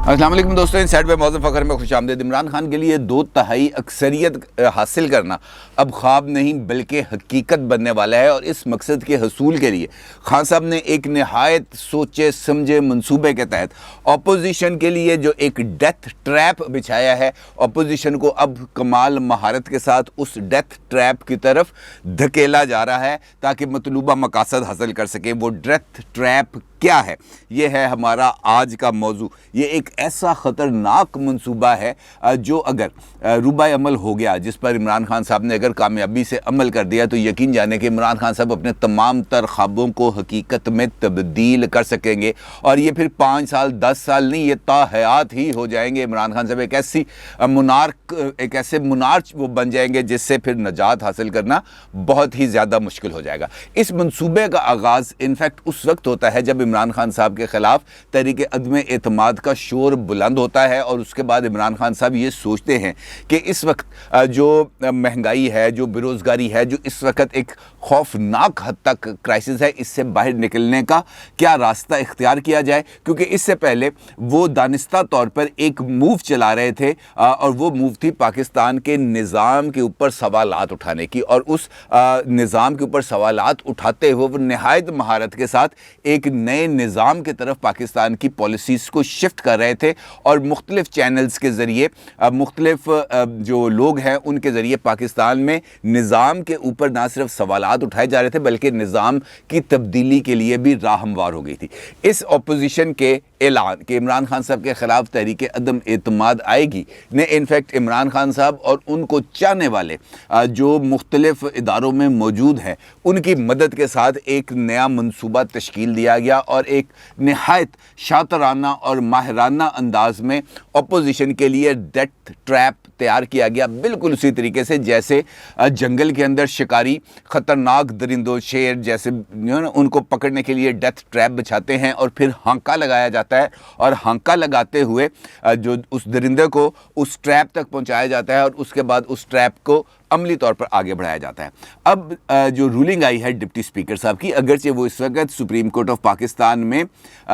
السلام علیکم دوستوں، ان سائڈ پہ موضوع فخر میں خوش آمدید۔ عمران خان کے لیے 2/3 اکثریت حاصل کرنا اب خواب نہیں بلکہ حقیقت بننے والا ہے، اور اس مقصد کے حصول کے لیے خان صاحب نے ایک نہایت سوچے سمجھے منصوبے کے تحت اپوزیشن کے لیے جو ایک ڈیتھ ٹریپ بچھایا ہے، اپوزیشن کو اب کمال مہارت کے ساتھ اس ڈیتھ ٹریپ کی طرف دھکیلا جا رہا ہے تاکہ مطلوبہ مقاصد حاصل کر سکے۔ وہ ڈیتھ ٹریپ کیا ہے؟ یہ ہے ہمارا آج کا موضوع۔ یہ ایک ایسا خطرناک منصوبہ ہے جو اگر روبہ عمل ہو گیا، جس پر عمران خان صاحب نے اگر کامیابی سے عمل کر دیا، تو یقین جانے کہ عمران خان صاحب اپنے تمام تر خوابوں کو حقیقت میں تبدیل کر سکیں گے، اور یہ پھر 5 سال 10 سال نہیں، یہ تا حیات ہی ہو جائیں گے۔ عمران خان صاحب ایک ایسے منارچ وہ بن جائیں گے جس سے پھر نجات حاصل کرنا بہت ہی زیادہ مشکل ہو جائے گا۔ اس منصوبے کا آغاز انفیکٹ اس وقت ہوتا ہے جب عمران خان صاحب کے خلاف تحریک عدم اعتماد کا شور بلند ہوتا ہے، اور اس کے بعد عمران خان صاحب یہ سوچتے ہیں کہ اس وقت جو مہنگائی ہے، جو بیروزگاری ہے، جو اس وقت ایک خوفناک حد تک کرائسس ہے، اس سے باہر نکلنے کا کیا راستہ اختیار کیا جائے، کیونکہ اس سے پہلے وہ دانستہ طور پر ایک موو چلا رہے تھے، اور وہ موو تھی پاکستان کے نظام کے اوپر سوالات اٹھانے کی، اور اس نظام کے اوپر سوالات اٹھاتے ہوئے وہ نہایت مہارت کے ساتھ ایک نئے نظام کی طرف پاکستان کی پالیسیز کو شفٹ کر رہے تھے، اور مختلف چینلز کے ذریعے مختلف جو لوگ ہیں ان کے ذریعے پاکستان میں نظام کے اوپر نہ صرف سوالات اٹھائے جا رہے تھے بلکہ نظام کی تبدیلی کے لیے بھی راہ ہموار ہو گئی تھی۔ اس اپوزیشن کے اعلان کہ عمران خان صاحب کے خلاف تحریک عدم اعتماد آئے گی نے انفیکٹ عمران خان صاحب اور ان کو چاہنے والے جو مختلف اداروں میں موجود ہیں ان کی مدد کے ساتھ ایک نیا منصوبہ تشکیل دیا گیا، اور ایک نہایت شاطرانہ اور ماہرانہ انداز میں اپوزیشن کے لیے ڈیتھ ٹریپ تیار کیا گیا، بالکل اسی طریقے سے جیسے جنگل کے اندر شکاری خطرناک درندوں، شیر جیسے ان کو پکڑنے کے لیے ڈیتھ ٹریپ بچھاتے ہیں، اور پھر ہانکا لگایا جاتا ہے، اور ہانکا لگاتے ہوئے جو اس درندے کو اس ٹریپ تک پہنچایا جاتا ہے، اور اس کے بعد اس ٹریپ کو عملی طور پر آگے بڑھایا جاتا ہے۔ اب جو رولنگ آئی ہے ڈپٹی اسپیکر صاحب کی، اگرچہ وہ اس وقت سپریم کورٹ آف پاکستان میں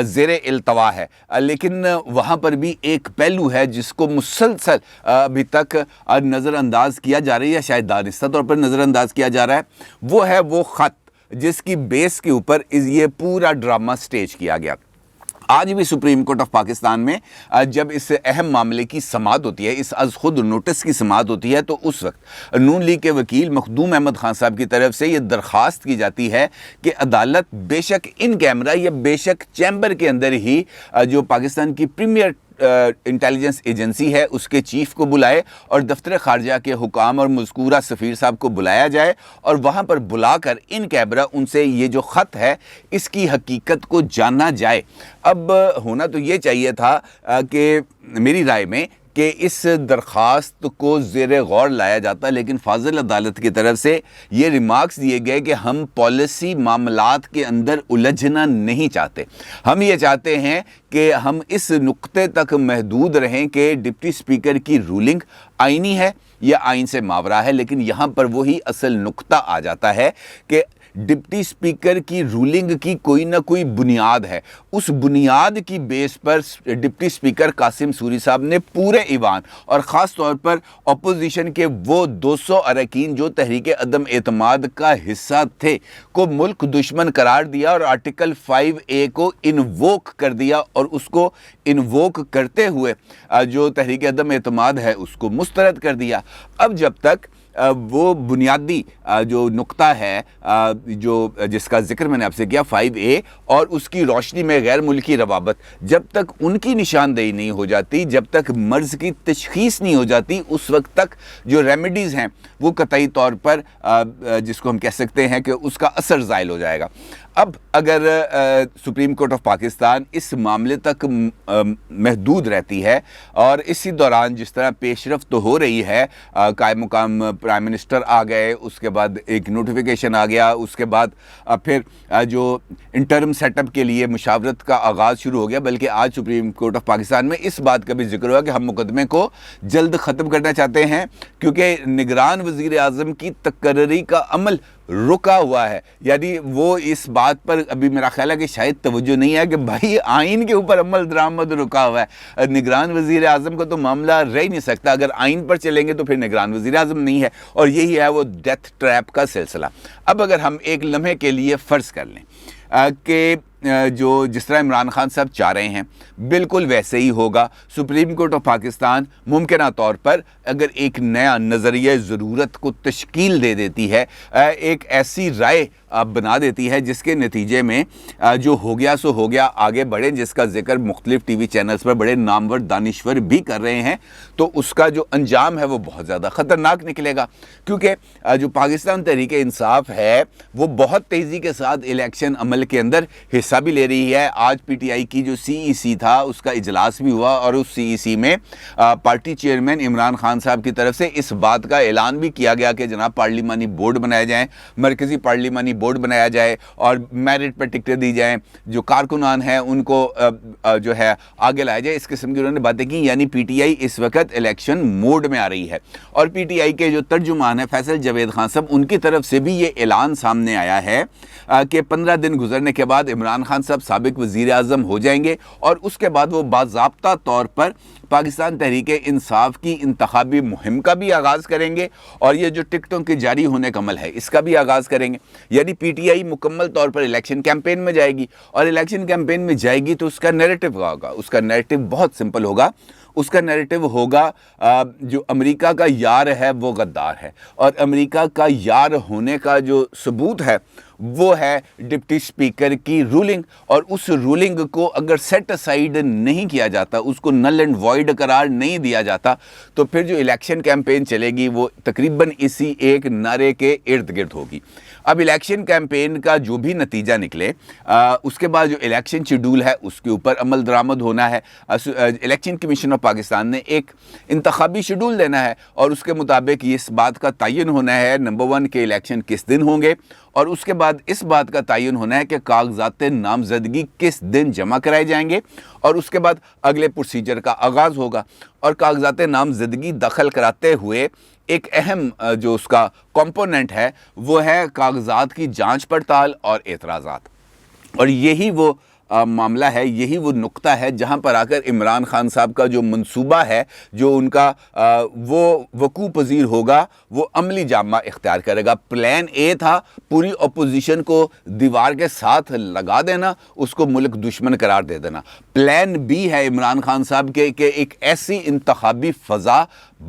زیر التوا ہے، لیکن وہاں پر بھی ایک پہلو ہے جس کو مسلسل ابھی تک نظر انداز کیا جا رہی ہے، شاید دانستہ طور پر نظر انداز کیا جا رہا ہے، وہ ہے وہ خط جس کی بیس کے اوپر یہ پورا ڈرامہ سٹیج کیا گیا۔ آج بھی سپریم کورٹ آف پاکستان میں جب اس اہم معاملے کی سماعت ہوتی ہے، اس از خود نوٹس کی سماعت ہوتی ہے، تو اس وقت نون لیگ کے وکیل مخدوم احمد خان صاحب کی طرف سے یہ درخواست کی جاتی ہے کہ عدالت بے شک ان کیمرہ یا بے شک چیمبر کے اندر ہی جو پاکستان کی پریمیئر انٹیلیجنس ایجنسی ہے اس کے چیف کو بلائے، اور دفتر خارجہ کے حکام اور مذکورہ سفیر صاحب کو بلایا جائے، اور وہاں پر بلا کر ان کیمرہ ان سے یہ جو خط ہے اس کی حقیقت کو جانا جائے۔ اب ہونا تو یہ چاہیے تھا کہ میری رائے میں کہ اس درخواست کو زیر غور لایا جاتا، لیکن فاضل عدالت کی طرف سے یہ ریمارکس دیے گئے کہ ہم پالیسی معاملات کے اندر الجھنا نہیں چاہتے، ہم یہ چاہتے ہیں کہ ہم اس نقطے تک محدود رہیں کہ ڈپٹی اسپیکر کی رولنگ آئینی ہے یا آئین سے ماورا ہے، لیکن یہاں پر وہی اصل نقطہ آ جاتا ہے کہ ڈپٹی اسپیکر کی رولنگ کی کوئی نہ کوئی بنیاد ہے، اس بنیاد کی بیس پر ڈپٹی اسپیکر قاسم سوری صاحب نے پورے ایوان اور خاص طور پر اپوزیشن کے وہ 200 اراکین جو تحریک عدم اعتماد کا حصہ تھے کو ملک دشمن قرار دیا، اور آرٹیکل 5A کو انووک کر دیا، اور اس کو انووک کرتے ہوئے جو تحریک عدم اعتماد ہے اس کو مسترد کر دیا۔ اب جب تک وہ بنیادی جو نقطہ ہے جو جس کا ذکر میں نے آپ سے کیا 5A، اور اس کی روشنی میں غیر ملکی روابط، جب تک ان کی نشاندہی نہیں ہو جاتی، جب تک مرض کی تشخیص نہیں ہو جاتی، اس وقت تک جو ریمیڈیز ہیں وہ قطعی طور پر جس کو ہم کہہ سکتے ہیں کہ اس کا اثر زائل ہو جائے گا۔ اب اگر سپریم کورٹ آف پاکستان اس معاملے تک محدود رہتی ہے، اور اسی دوران جس طرح پیش رفت تو ہو رہی ہے، قائم مقام پرائم منسٹر آ گئے، اس کے بعد ایک نوٹیفیکیشن آ گیا، اس کے بعد پھر جو انٹرم سیٹ اپ کے لیے مشاورت کا آغاز شروع ہو گیا، بلکہ آج سپریم کورٹ آف پاکستان میں اس بات کا بھی ذکر ہوا کہ ہم مقدمے کو جلد ختم کرنا چاہتے ہیں، کیونکہ نگران وزیر اعظم کی تقرری کا عمل رکا ہوا ہے. یعنی وہ اس بات پر ابھی میرا خیال ہے کہ شاید توجہ نہیں ہے کہ بھائی آئین کے اوپر عمل درآمد رکا ہوا ہے. نگران وزیر اعظم کا تو معاملہ رہ ہی نہیں سکتا. اگر آئین پر چلیں گے تو پھر نگران وزیر اعظم نہیں ہے, اور یہی ہے وہ ڈیتھ ٹریپ کا سلسلہ. اب اگر ہم ایک لمحے کے لیے فرض کر لیں کہ جس طرح عمران خان صاحب چاہ رہے ہیں بالکل ویسے ہی ہوگا. سپریم کورٹ آف پاکستان ممکنہ طور پر اگر ایک نیا نظریہ ضرورت کو تشکیل دے دیتی ہے, ایک ایسی رائے بنا دیتی ہے جس کے نتیجے میں جو ہو گیا سو ہو گیا آگے بڑھیں, جس کا ذکر مختلف ٹی وی چینلز پر بڑے نامور دانشور بھی کر رہے ہیں, تو اس کا جو انجام ہے وہ بہت زیادہ خطرناک نکلے گا. کیونکہ جو پاکستان تحریک انصاف ہے وہ بہت تیزی کے ساتھ الیکشن عمل کے اندر حصہ بھی لے رہی ہے. آج پی ٹی آئی کی جو سی ای سی تھا اس کا اجلاس بھی ہوا, اور اس سی ای سی میں پارٹی چیئرمین عمران خان صاحب کی طرف سے اس بات کا اعلان بھی کیا گیا کہ جناب پارلیمانی بورڈ بنائے جائیں, مرکزی پارلیمانی بورڈ بنایا جائے, اور میرٹ پر ٹکٹیں دی جائیں, جو کارکنان ہیں ان کو جو ہے آگے لایا جائے. اس قسم کی انہوں نے باتیں کی. یعنی پی ٹی آئی اس وقت الیکشن موڈ میں آ رہی ہے, اور پی ٹی آئی کے جو ترجمان ہیں فیصل جاوید خان صاحب, ان کی طرف سے بھی یہ اعلان سامنے آیا ہے کہ 15 دن گزرنے کے بعد عمران خان صاحب سابق وزیر اعظم ہو جائیں گے, اور اس کے بعد وہ باضابطہ طور پر پاکستان تحریک انصاف کی انتخابی مہم کا بھی آغاز کریں گے, اور یہ جو ٹکٹوں کے جاری ہونے کا عمل ہے اس کا بھی آغاز کریں گے. یعنی پی ٹی آئی مکمل طور پر الیکشن کیمپین میں جائے گی, اور الیکشن کیمپین میں جائے گی تو اس کا نیریٹو کیا ہوگا؟ اس کا نیریٹو بہت سمپل ہوگا. اس کا نیریٹو ہوگا جو امریکہ کا یار ہے وہ غدار ہے, اور امریکہ کا یار ہونے کا جو ثبوت ہے وہ ہے ڈپٹی سپیکر کی رولنگ, اور اس رولنگ کو اگر سیٹ اسائیڈ نہیں کیا جاتا, اس کو نل اینڈ وائڈ قرار نہیں دیا جاتا, تو پھر جو الیکشن کیمپین چلے گی وہ تقریباً اسی ایک نعرے کے ارد گرد ہوگی. اب الیکشن کیمپین کا جو بھی نتیجہ نکلے اس کے بعد جو الیکشن شیڈول ہے اس کے اوپر عمل درآمد ہونا ہے. الیکشن کمیشن آف پاکستان نے ایک انتخابی شیڈول دینا ہے, اور اس کے مطابق اس بات کا تعین ہونا ہے نمبر 1 کہ الیکشن کس دن ہوں گے, اور اس کے بعد اس بات کا تعین ہونا ہے کہ کاغذات نامزدگی کس دن جمع کرائے جائیں گے, اور اس کے بعد اگلے پروسیجر کا آغاز ہوگا. اور کاغذات نامزدگی داخل کراتے ہوئے ایک اہم جو اس کا کمپوننٹ ہے وہ ہے کاغذات کی جانچ پڑتال اور اعتراضات. اور یہی وہ معاملہ ہے, یہی وہ نقطہ ہے جہاں پر آ کر عمران خان صاحب کا جو منصوبہ ہے, جو ان کا وہ وقوع پذیر ہوگا, وہ عملی جامہ اختیار کرے گا. پلان اے تھا پوری اپوزیشن کو دیوار کے ساتھ لگا دینا, اس کو ملک دشمن قرار دے دینا. پلان بی ہے عمران خان صاحب کے کہ ایک ایسی انتخابی فضا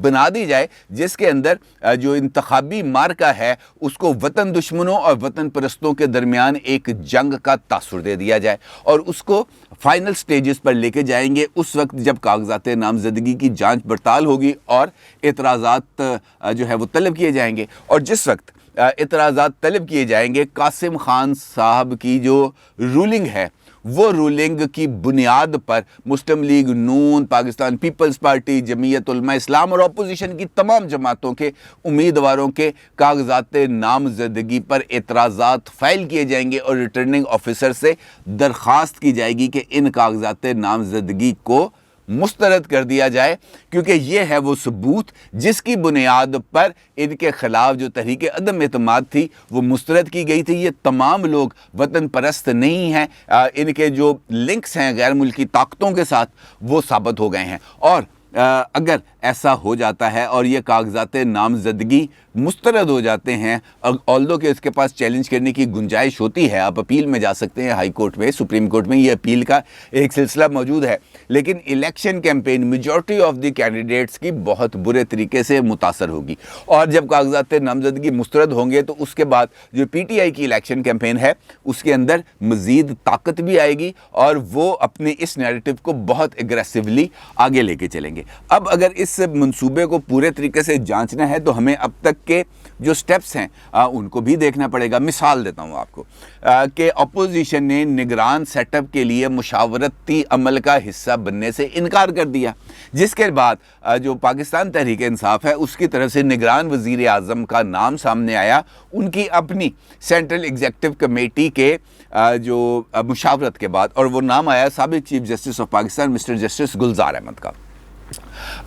بنا دی جائے جس کے اندر جو انتخابی مارکہ ہے اس کو وطن دشمنوں اور وطن پرستوں کے درمیان ایک جنگ کا تاثر دے دیا جائے, اور اس کو فائنل سٹیجز پر لے کے جائیں گے اس وقت جب کاغذات نامزدگی کی جانچ پڑتال ہوگی اور اعتراضات جو ہے وہ طلب کیے جائیں گے. اور جس وقت اعتراضات طلب کیے جائیں گے, قاسم خان صاحب کی جو رولنگ ہے وہ رولنگ کی بنیاد پر مسلم لیگ نون, پاکستان پیپلز پارٹی, جمعیت علماء اسلام اور اپوزیشن کی تمام جماعتوں کے امیدواروں کے کاغذات نامزدگی پر اعتراضات فائل کیے جائیں گے, اور ریٹرننگ آفیسر سے درخواست کی جائے گی کہ ان کاغذات نامزدگی کو مسترد کر دیا جائے, کیونکہ یہ ہے وہ ثبوت جس کی بنیاد پر ان کے خلاف جو تحریک عدم اعتماد تھی وہ مسترد کی گئی تھی. یہ تمام لوگ وطن پرست نہیں ہیں, ان کے جو لنکس ہیں غیر ملکی طاقتوں کے ساتھ وہ ثابت ہو گئے ہیں. اور اگر ایسا ہو جاتا ہے اور یہ کاغذات نامزدگی مسترد ہو جاتے ہیں, آلدو کہ اس کے پاس چیلنج کرنے کی گنجائش ہوتی ہے, آپ اپیل میں جا سکتے ہیں, ہائی کورٹ میں, سپریم کورٹ میں یہ اپیل کا ایک سلسلہ موجود ہے, لیکن election campaign majority of the candidates کی بہت برے طریقے سے متاثر ہوگی. اور جب کاغذات نامزدگی مسترد ہوں گے تو اس کے بعد جو پی ٹی آئی کی الیکشن کیمپین ہے اس کے اندر مزید طاقت بھی آئے گی, اور وہ اپنے اس نیریٹو کو بہت اگریسولی آگے لے کے چلیں گے. اب اگر اس منصوبے کو پورے طریقے سے جانچنا ہے تو ہمیں اب تک کے جو سٹیپس ہیں ان کو بھی دیکھنا پڑے گا. مثال دیتا ہوں آپ کو کہ اپوزیشن نے نگران سیٹ اپ کے لیے مشاورتی عمل کا حصہ بننے سے انکار کر دیا, جس کے بعد جو پاکستان تحریک انصاف ہے اس کی طرف سے نگران وزیر اعظم کا نام سامنے آیا, ان کی اپنی سینٹرل ایگزیکٹو کمیٹی کے جو مشاورت کے بعد, اور وہ نام آیا سابق chief justice of Pakistan mister justice Gulzar Ahmad کا.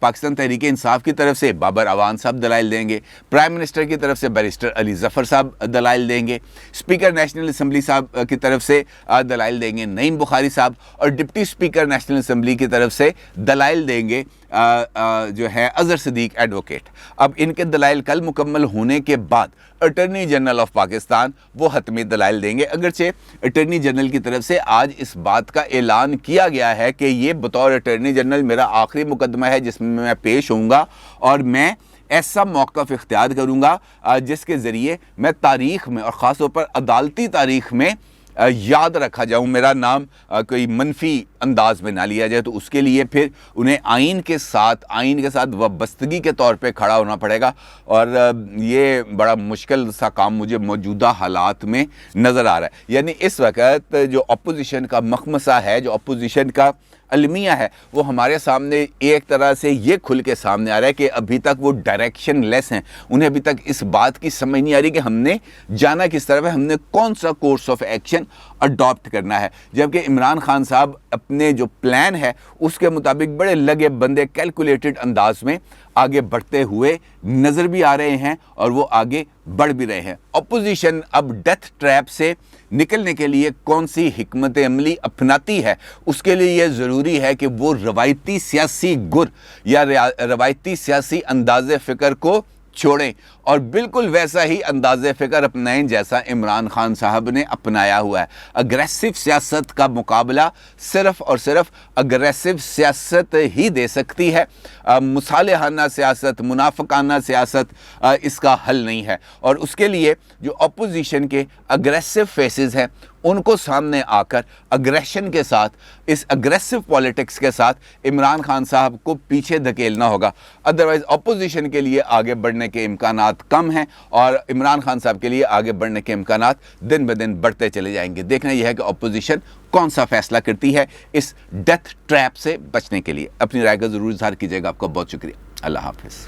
پاکستان تحریک انصاف کی طرف سے بابر اعوان صاحب دلائل دیں گے، پرائم منسٹر کی طرف سے بیرسٹر علی ظفر صاحب دلائل دیں گے، اسپیکر نیشنل اسمبلی صاحب کی طرف سے دلائل دیں گے نعیم بخاری صاحب، اور ڈپٹی اسپیکر نیشنل اسمبلی کی طرف سے دلائل دیں گے جو ہے اظہر صدیق ایڈوکیٹ۔ اب ان کے دلائل کل مکمل ہونے کے بعد اٹارنی جنرل آف پاکستان وہ حتمی دلائل دیں گے، اگرچہ اٹارنی جنرل کی طرف سے آج اس بات کا اعلان کیا گیا ہے کہ یہ بطور اٹارنی جنرل میرا آخری مقدمہ ہے جس میں پیش ہوں گا، اور میں ایسا موقف اختیار کروں گا جس کے ذریعے میں تاریخ میں اور خاص طور پر عدالتی تاریخ میں یاد رکھا جاؤں، میرا نام کوئی منفی انداز میں نہ لیا جائے، تو اس کے لیے پھر انہیں آئین کے ساتھ وابستگی کے طور پہ کھڑا ہونا پڑے گا، اور یہ بڑا مشکل سا کام مجھے موجودہ حالات میں نظر آ رہا ہے۔ یعنی اس وقت جو اپوزیشن کا مخمصہ ہے، جو اپوزیشن کا المیہ ہے، وہ ہمارے سامنے ایک طرح سے یہ کھل کے سامنے آ رہا ہے کہ ابھی تک وہ ڈائریکشن لیس ہیں، انہیں ابھی تک اس بات کی سمجھ نہیں آ رہی کہ ہم نے جانا کس طرف ہے، ہم نے کون سا کورس آف ایکشن اڈاپٹ کرنا ہے، جبکہ عمران خان صاحب اپنے جو پلان ہے اس کے مطابق بڑے لگے بندے کیلکولیٹڈ انداز میں آگے بڑھتے ہوئے نظر بھی آ رہے ہیں، اور وہ آگے بڑھ بھی رہے ہیں۔ اپوزیشن اب ڈیتھ ٹریپ سے نکلنے کے لیے کون سی حکمت عملی اپناتی ہے، اس کے لیے یہ ضروری ہے کہ وہ روایتی سیاسی گر یا روایتی سیاسی انداز فکر کو چھوڑیں اور بالکل ویسا ہی انداز فکر اپنائیں جیسا عمران خان صاحب نے اپنایا ہوا ہے۔ اگریسو سیاست کا مقابلہ صرف اور صرف اگریسو سیاست ہی دے سکتی ہے، مصالحانہ سیاست، منافقانہ سیاست اس کا حل نہیں ہے، اور اس کے لیے جو اپوزیشن کے اگریسو فیسز ہیں ان کو سامنے آ کر اگریشن کے ساتھ، اس اگریسو پولیٹکس کے ساتھ عمران خان صاحب کو پیچھے دھکیلنا ہوگا، ادروائز اپوزیشن کے لیے آگے بڑھنے کے امکانات کم ہیں، اور عمران خان صاحب کے لیے آگے بڑھنے کے امکانات دن بدن بڑھتے چلے جائیں گے۔ دیکھنا یہ ہے کہ اپوزیشن کون سا فیصلہ کرتی ہے اس ڈیتھ ٹریپ سے بچنے کے لیے۔ اپنی رائے کا ضرور اظہار کیجیے گا۔ آپ کا بہت شکریہ۔ اللہ حافظ۔